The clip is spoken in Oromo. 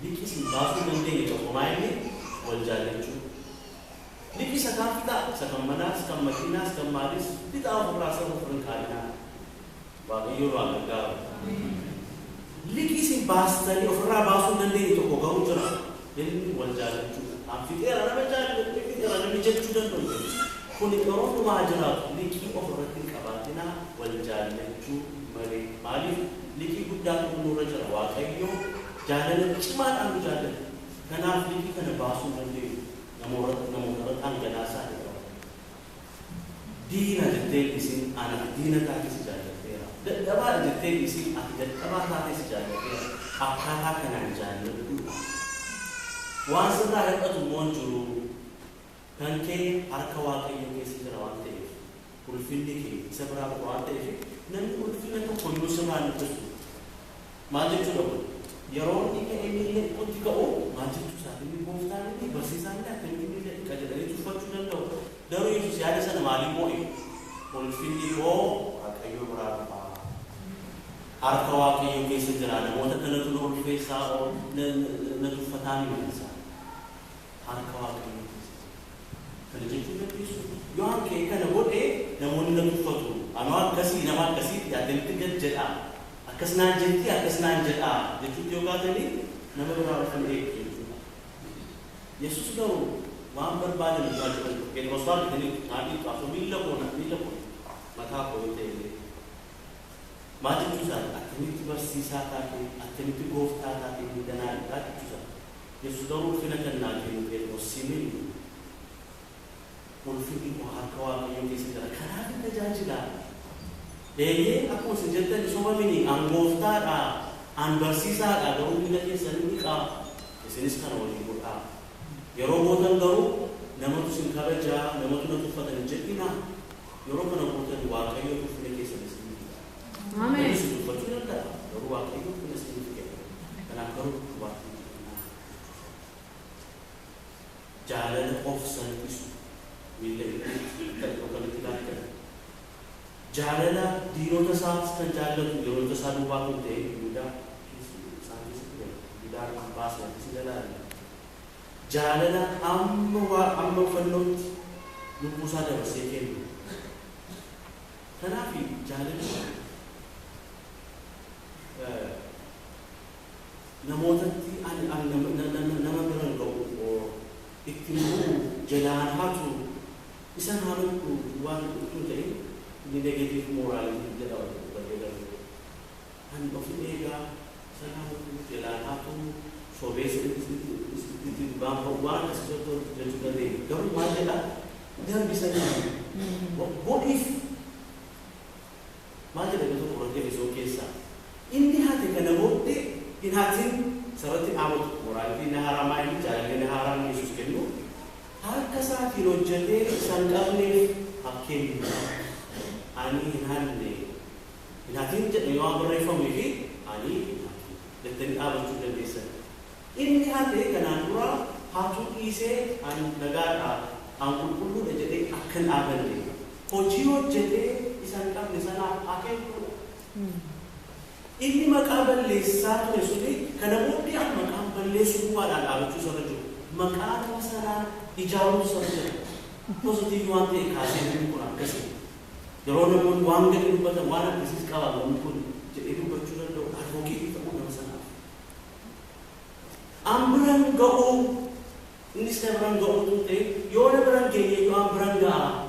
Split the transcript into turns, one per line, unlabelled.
liqii sin baasuu dandeenye tokko maayilli wal jaallachuu. Liqii isa kan fixaa, isa kan manaas, kan makiinaas, kan maalis fixaa ofirraa isa ofirra kaadinaa. Waaqayyoon waan gargaaru. Liqii sin baastanii ofirraa baasuu dandeenye tokko garuu jira. Inni wal jaallachuu. Fixeera nama jaallatu, fixeera namni jechuu danda'u. Kun yeroo dhumaa jiraatu liqii ofirratti qabaatinaa wal jaallachuu malee. Maaliif liqii guddaatu nurra jira. Waaqayyo jaalala cimaadhaan nu jaallata. Kanaaf liqii kana baasuu dandeenyu namoota hanganaasaa ni qabu. Diina jettee isin ana diina taate si jaallateera. Dadhabaa jettee isin ati dadhabaa taate si jaallateera. Akkaataa kanaan jaalladhu. Waan sirraa hir'atu immoo jiru. Kan kee harka Waaqayyo keessa jira waan ta'eef. Ulfinni kee isa biraa qofa waan ta'eef namni ulfina tokko iyyuu sirraa hin jirtu. Maal jechuudha kun? Yeroo inni ka'ee miila itti ka'u maal jechuu isaa inni gooftaan inni barsiisaan inni akkamitti miila dhiqa jedhanii tuffachuu danda'u. Garuu Yesuus yaada sana maaliif moo'e? Ulfinni koo Waaqayyo biraa dhufa. Harka Waaqayyo keessa jira. Namoota kanatu na ulfeessaa na tuffataa ni malisa. Harka Waaqayyo keessa jira. Kana jechuun dandeessu. Yoo hankee kana godhee namoonni na tuffatu. Anoo akkasii nama akkasiitti addatti gad jedhaa. Akkasnaan jetti akkasnaan jedhaa jechuutti yoo kaatanii nama biraa ulfina eeguu jechuudha. Yesuus garuu waan barbaadan irraa jedhan Phexros waan bitanii naanii xaafuu miila koo mataa koo yoo ta'e maal jechuu isaati akkamitti barsiisaa taate akkamitti gooftaa taate midhanaadhaa jechuu isaati. Yesuus garuu ulfina kennaa kennu Phexros simin ulfinni koo harka Waaqayyoo keessa jira kanaaf hin tajaajilaa. Deebi'ee akkuma isin jettan soomamini an gooftaadha an barsiisaadha garuu miila keessanii ni qaba. Isinis kana waliin godhaa. Yeroo gootan garuu namatu isin kabajaa namatu na tuffatan hin jedhina. Yeroo kana gootan Waaqayyo ulfina keessanis ni qaba. Ameen. Isin tuffachuu danda'a garuu Waaqayyo ulfina isin ni qaba. Kanaaf garuu Waaqayyo jaalala of salphisu miila itti laakkan. Jaalala diinota isaas kan jaallatu yeroo isaa duubaa kun ta'e Yihudaa isaan keessatti jira. Yihudaa kan baasan si jalaala. Jaalala amma fannootti lubbuu isaa dabarsee kennu. Kanaaf jaalala namootatti nama biran ga'u itti immoo jalaan hatu isaan haalu waan dhufuu ta'e. Ini negatif moral ini tidak berbeda. Anda ofin ega, sana jalan aku, sobes itu bangkau wan sesuatu yang sudah deh. Kamu mana lah? Jangan bisa ni. What if? Mana dah betul orang dia besok kisah. Ini hati kena bote, ini hati seperti awal moral ini haram ini jalan ini haram Yesus kenu. Hal kasar kirojade sangkapne hakim. Ani hinatin yang berreform ini ani hinatin apa sudah bisa ini hati karena pura hatu ise an negara angkut puluh jadi akan akan ni kojiot jadi isan kam di sana akan pula ini makabel lesa tu esudi karena mungkin ak makabel lesu kuat ada lucu sahaja makabel sana dijauh sahaja positif wanti kasih ni kurang kasih. Kalau namun wang jadi lupa mana bisnis kalah mungkin jadi lupa curang do advokasi itu pun masalah. Ambrang gau ini sekarang gau tu teh, yo na berang kaya yo ambrang ga